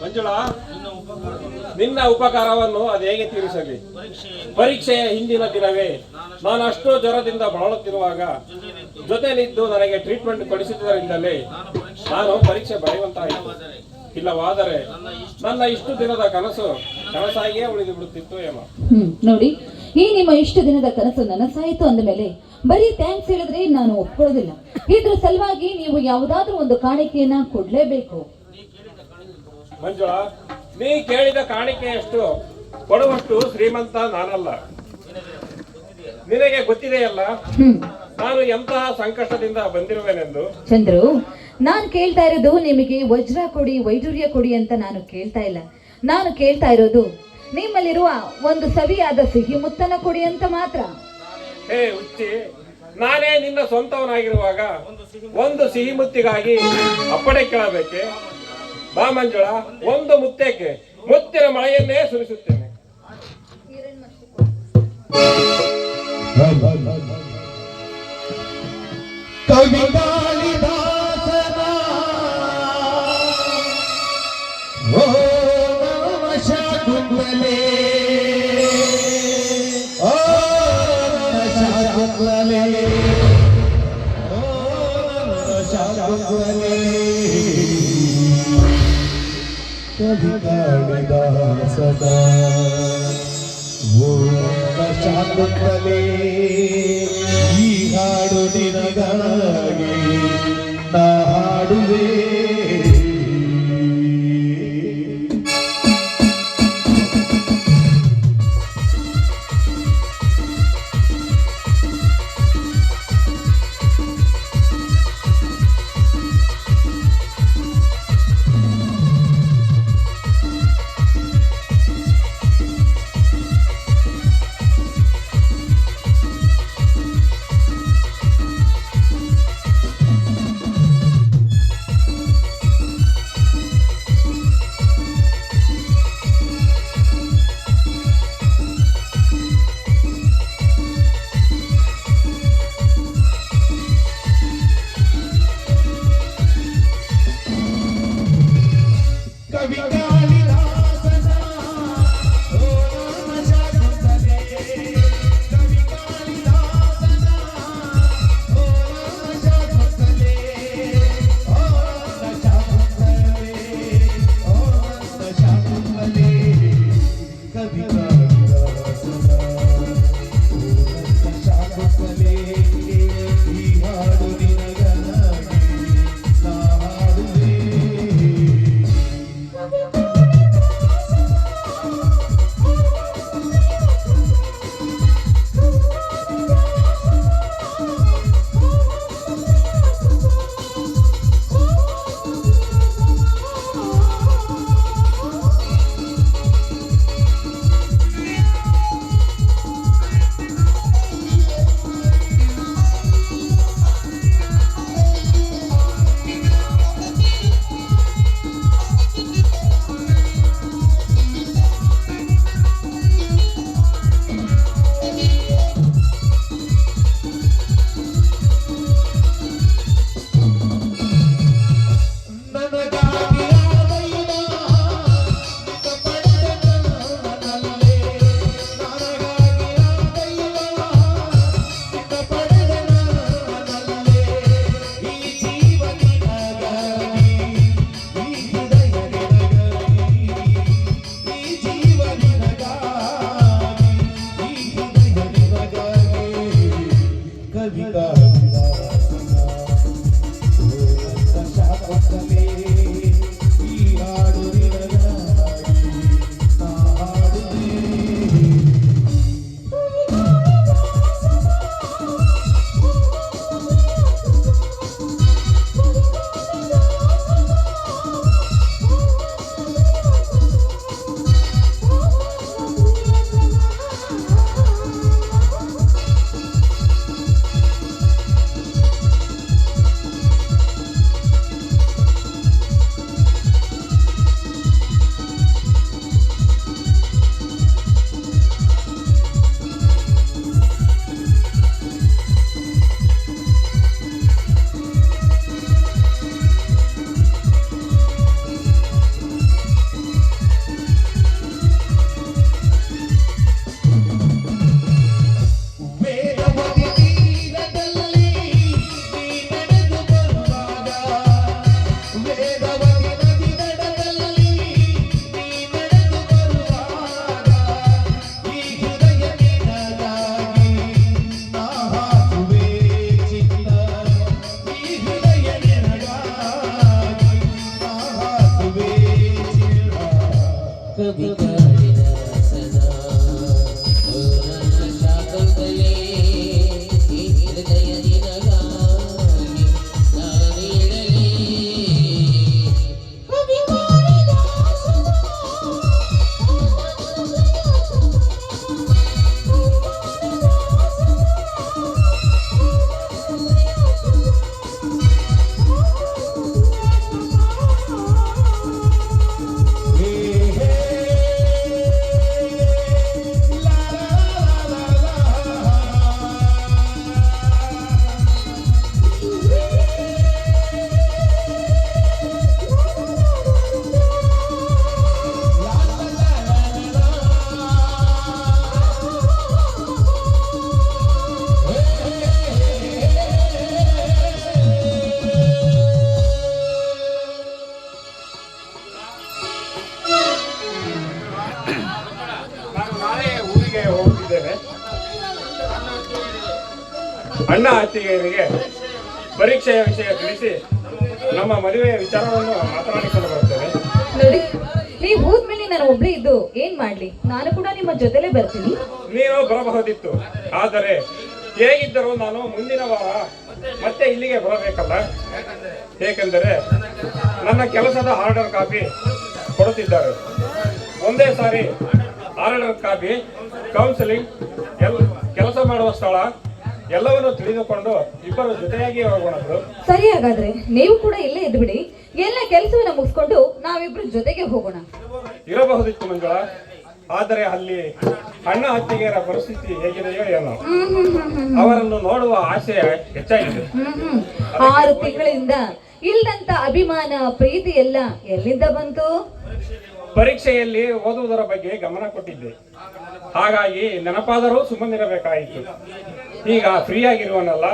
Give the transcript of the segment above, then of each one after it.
ಮಂಜುಳಾ, ನಿನ್ನ ಉಪಕಾರವನ್ನು ಅದು ಹೇಗೆ ತೀರಿಸಲಿ? ಪರೀಕ್ಷೆಯ ಹಿಂದಿನ ದಿನವೇ ನಾನು ಅಷ್ಟೋ ಜ್ವರದಿಂದ ಬಳಲುತ್ತಿರುವಾಗ ಜೊತೆಲಿದ್ದು ನನಗೆ ಟ್ರೀಟ್ಮೆಂಟ್ ಕೊಡಿಸಿದ್ದರಿಂದಲೇ ನಾನು ಪರೀಕ್ಷೆ ಬರೆಯುವಂತಾಯಿತು. ಇಲ್ಲವಾದರೆ ನನ್ನ ಇಷ್ಟು ದಿನದ ಕನಸಾಗಿಯೇ ಉಳಿದು ಬಿಡುತ್ತಿತ್ತು ಏಮ. ನೋಡಿ, ಈ ನಿಮ್ಮ ಇಷ್ಟು ದಿನದ ಕನಸು ನನಸಾಯಿತು ಅಂದ ಮೇಲೆ ಬರೀ ಥ್ಯಾಂಕ್ಸ್ ಹೇಳಿದ್ರೆ ನಾನು ಒಪ್ಕೊಳ್ಳೋದಿಲ್ಲ. ಇದ್ರ ಸಲುವಾಗಿ ನೀವು ಯಾವುದಾದ್ರೂ ಒಂದು ಕಾಣಿಕೆಯನ್ನ ಕೊಡ್ಲೇಬೇಕು. ಮಂಜುಳಾ, ನೀ ಕೇಳಿದ ಕಾಣಿಕೆಯಷ್ಟು ಕೊಡುವಷ್ಟು ಶ್ರೀಮಂತ ನಾನಲ್ಲ. ನಿನಗೆ ಗೊತ್ತಿದೆಯಲ್ಲ ನಾನು ಎಂತಹ ಸಂಕಷ್ಟದಿಂದ ಬಂದಿರುವೆನೆಂದು. ಚಂದ್ರು, ನಾನು ಕೇಳ್ತಾ ಇರೋದು ನಿಮಗೆ ವಜ್ರ ಕೊಡಿ, ವೈಡೂರ್ಯ ಕೊಡಿ ಅಂತ ನಾನು ಕೇಳ್ತಾ ಇಲ್ಲ. ನಾನು ಕೇಳ್ತಾ ಇರೋದು ನಿಮ್ಮಲ್ಲಿರುವ ಒಂದು ಸವಿಯಾದ ಸಿಹಿ ಮುತ್ತನ ಕೊಡಿ ಅಂತ ಮಾತ್ರ. ಹೇ ಹುಚ್ಚಿ, ನಾನೇ ನಿನ್ನ ಸ್ವಂತವನಾಗಿರುವಾಗ ಒಂದು ಸಿಹಿ ಮುತ್ತಿಗಾಗಿ ಅಪ್ಪಣೆ ಕೇಳಬೇಕೆ? ಬಾ ಮಂಜುಳಾ, ಒಂದು ಮುತ್ತೇಕೆ ಮುತ್ತಿನ ಮಳೆಯನ್ನೇ ಸುರಿಸುತ್ತೇನೆ. ಕವಿ ಕಾಳಿದಾಸನ ಓ ನಮ ಶಾಕುಂತಲೆ, ಓ ನಮ ಶಾಕುಂತಲೆ, ಓ ನಮ ಶಾಕುಂತಲೆ. ಕವಿ ಕಾಳಿದಾಸನ ಓ ನಮ ಶಾಕುಂತಲೆ, ಈ ಹಾಡು ನಿನಗಾಗಿ ನಾ ಹಾಡುವೆ. ಅಣ್ಣ ಅತ್ತಿಗೆಯರಿಗೆ ಪರೀಕ್ಷೆಯ ವಿಷಯ ತಿಳಿಸಿ ನಮ್ಮ ಮದುವೆಯ ವಿಚಾರವನ್ನು ಮಾತನಾಡಿಕೊಂಡು ಬರುತ್ತೇವೆ. ನೋಡಿ, ನೀವು ಹೋದ್ಮೇಲೆ ನಾನು ಒಬ್ಳೇ ಇದ್ದು ಏನ್ ಮಾಡ್ಲಿ? ನಾನು ಕೂಡ ನಿಮ್ಮ ಜೊತೆಲೇ ಬರ್ತೀನಿ. ನೀನು ಬರಬಹುದಿತ್ತು, ಆದರೆ ಹೇಗಿದ್ದರೂ ನಾನು ಮುಂದಿನ ವಾರ ಮತ್ತೆ ಇಲ್ಲಿಗೆ ಬರಬೇಕಲ್ಲ. ಏಕೆಂದರೆ ನನ್ನ ಕೆಲಸದ ಆರ್ಡರ್ ಕಾಪಿ ಕೊಡುತ್ತಿದ್ದಾರೆ. ಒಂದೇ ಸಾರಿ ಆರ್ಡರ್ ಕಾಪಿ, ಕೌನ್ಸಿಲಿಂಗ್, ಕೆಲಸ ಮಾಡುವ ಸ್ಥಳ ಎಲ್ಲವನ್ನು ತಿಳಿದುಕೊಂಡು ಇಬ್ಬರು ಜೊತೆಯಾಗಿ ಹೋಗೋಣ. ಸರಿ, ಹಾಗಾದ್ರೆ ನೀವು ಕೂಡ ಇಲ್ಲೇ ಇದ್ಬಿಡಿ. ಎಲ್ಲ ಕೆಲಸವನ್ನ ಮುಗಿಸ್ಕೊಂಡು ನಾವಿಬ್ರು ಜೊತೆಗೆ ಹೋಗೋಣ. ಇರಬಹುದಿತ್ತು ಮಂಜುಳಾ, ಆದರೆ ಅಲ್ಲಿ ಅಣ್ಣ ಅತ್ತಿಗೆಯರ ಪರಿಸ್ಥಿತಿ ಹೇಗಿದೆಯೋ ಏನೋ. ಅವರನ್ನು ನೋಡುವ ಆಸೆ ಹೆಚ್ಚಾಗಿದೆ. 6 ತಿಂಗಳಿಂದ ಇಲ್ಲದಂತ ಅಭಿಮಾನ, ಪ್ರೀತಿ ಎಲ್ಲ ಎಲ್ಲಿಂದ ಬಂತು? ಪರೀಕ್ಷೆಯಲ್ಲಿ ಓದುವುದರ ಬಗ್ಗೆ ಗಮನ ಕೊಟ್ಟಿದ್ದೆ, ಹಾಗಾಗಿ ನೆನಪಾದರೂ ಸುಮ್ಮನಿರಬೇಕಾಯಿತು. ಈಗ ಫ್ರೀ ಆಗಿರುವನಲ್ಲ,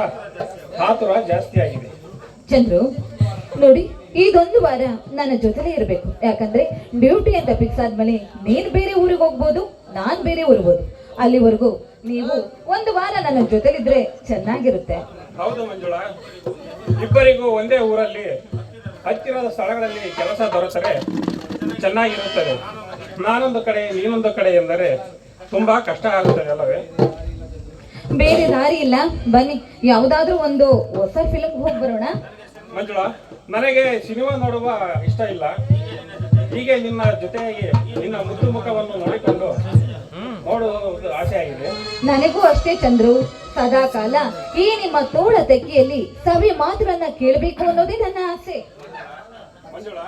ಆತುರ ಜಾಸ್ತಿ ಆಗಿದೆ. ಚಂದ್ರು, ನೋಡಿ, ಇದೊಂದು ವಾರ ನನ್ನ ಜೊತೆಲೇ ಇರಬೇಕು. ಯಾಕಂದ್ರೆ ಡ್ಯೂಟಿ ಅಂತ ಫಿಕ್ಸ್ ಆದ್ಮೇಲೆ ನೀನ್ ಬೇರೆ ಊರಿಗೆ ಹೋಗ್ಬೋದು, ನಾನ್ ಬೇರೆ ಊರ್ಬೋದು. ಅಲ್ಲಿವರೆಗೂ ನೀವು ಒಂದು ವಾರ ನನ್ನ ಜೊತೆಲಿದ್ರೆ ಚೆನ್ನಾಗಿರುತ್ತೆ. ಹೌದು ಮಂಜುಳಾ, ಇಬ್ಬರಿಗೂ ಒಂದೇ ಊರಲ್ಲಿ ಹತ್ತಿರದ ಸ್ಥಳಗಳಲ್ಲಿ ಕೆಲಸ ದೊರೆತರೆ ಚೆನ್ನಾಗಿರುತ್ತದೆ. ನಾನೊಂದು ಕಡೆ ನೀನೊಂದು ಕಡೆ ಎಂದರೆ ತುಂಬಾ ಕಷ್ಟ ಆಗುತ್ತದೆ ಅಲ್ಲವೇ? ಬೇರೆ ದಾರಿ ಇಲ್ಲ, ಬನ್ನಿ ಯಾವ್ದಾದ್ರೂ ಒಂದು ಹೊಸ ಫಿಲ್ಮ್ ಹೋಗಿ ಬರೋಣ. ಮಂಜುಳಾ, ನನಗೆ ಸಿನಿಮಾ ನೋಡುವ ಇಷ್ಟ ಇಲ್ಲ. ಹೀಗೆ ನಿನ್ನ ಜೊತೆಯಾಗಿ ನಿನ್ನ ಮುದ್ದು ಮುಖವನ್ನು ನೋಡಿಕೊಂಡು ನೋಡುವುದು ಆಸೆ ಆಗಿದೆ. ನನಗೂ ಅಷ್ಟೇ ಚಂದ್ರು. ಸದಾ ಕಾಲ ಈ ನಿಮ್ಮ ತೋಳ ತೆಕ್ಕಿಯಲ್ಲಿ ಸವಿ ಮಾತುಗಳನ್ನ ಕೇಳಬೇಕು ಅನ್ನೋದೇ ನನ್ನ ಆಸೆ. ಮಂಜುಳಾ,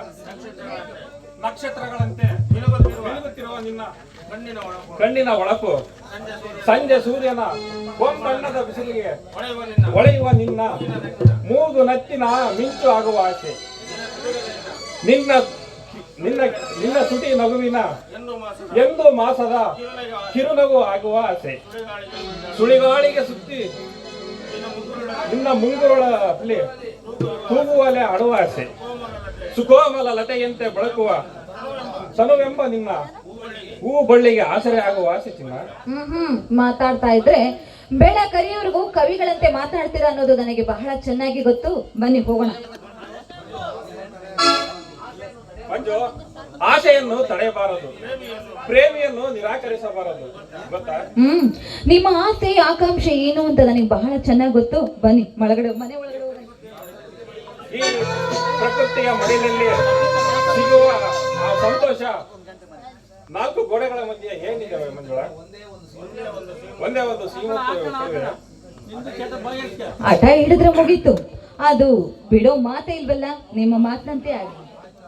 ನಕ್ಷತ್ರಗಳಂತೆ ಮಿನುಗುತ್ತಿರುವ ನಿನ್ನ ಕಣ್ಣಿನ ಒಳಪು, ಸಂಜೆ ಸೂರ್ಯನ ಬಣ್ಣದ ಬಿಸಿಲಿಗೆ ಹೊಳೆಯುವ ನಿನ್ನ ಮೂಗು ನತ್ತಿನ ಮಿಂಚು ಆಗುವ ಆಸೆ, ನಿನ್ನ ನಿನ್ನ ನಿನ್ನ ಸುಟಿ ನಗುವಿನ ಎಂದು ಮಾಸದ ಕಿರುನಗು ಆಗುವ ಆಸೆ, ಸುಳಿಗಾಳಿಗೆ ಸುತ್ತಿ ನಿನ್ನ ಮುಂಗುರುಳಲ್ಲಿ ತೂಗುವಲೆ ಆಡುವ ಆಸೆ, ಸುಕೋಮಲ ಲತೆಯಂತೆ ಬೆಳಕುವ ಸನುವೆಂಬ ನಿನ್ನ ಹೂ ಬಳ್ಳಿಗೆ ಆಸರೆ ಆಗುವ ಆಸೆ ಚಿನ್ನ. ಮಾತಾಡ್ತಾ ಇದ್ರೆ ಬೆಳ ಕರಿಯವರೆಗೂ ಕವಿಗಳಂತೆ ಮಾತಾಡ್ತೀರಾ ಅನ್ನೋದು ನನಗೆ ಬಹಳ ಚೆನ್ನಾಗಿ ಗೊತ್ತು. ಬನ್ನಿ ಹೋಗೋಣ. ಮಂಜು, ಆಸೆಯನ್ನು ತಡೆಯಬಾರದು, ಪ್ರೇಮಿಯನ್ನು ನಿರಾಕರಿಸಬಾರದು, ಗೊತ್ತಾ? ನಿಮ್ಮ ಆಸೆ ಆಕಾಂಕ್ಷೆ ಏನು ಅಂತ ನನಗೆ ಬಹಳ ಚೆನ್ನಾಗಿ ಗೊತ್ತು. ಬನ್ನಿ ಮನೆ ಒಳಗಡೆ ಹೋಗೋಣ. ಈ ಪ್ರಕೃತಿಯ ಮಡಿಲಲ್ಲಿ ಸಿಗುವ ಆ ಸಂತೋಷ 4 ಗೋಡೆಗಳ ಮಧ್ಯೆ ಏನಿದೆ ಮಂಜುಳಾ? ಒಂದೇ ಒಂದು ಹಠ ಹಿಡಿದ್ರೆ ಮುಗೀತು. ಅದು ಬಿಡೋ ಮಾತೇ ಇಲ್ವಲ್ಲ, ನಿಮ್ಮ ಮಾತಿನಂತೆ ಆಗಿ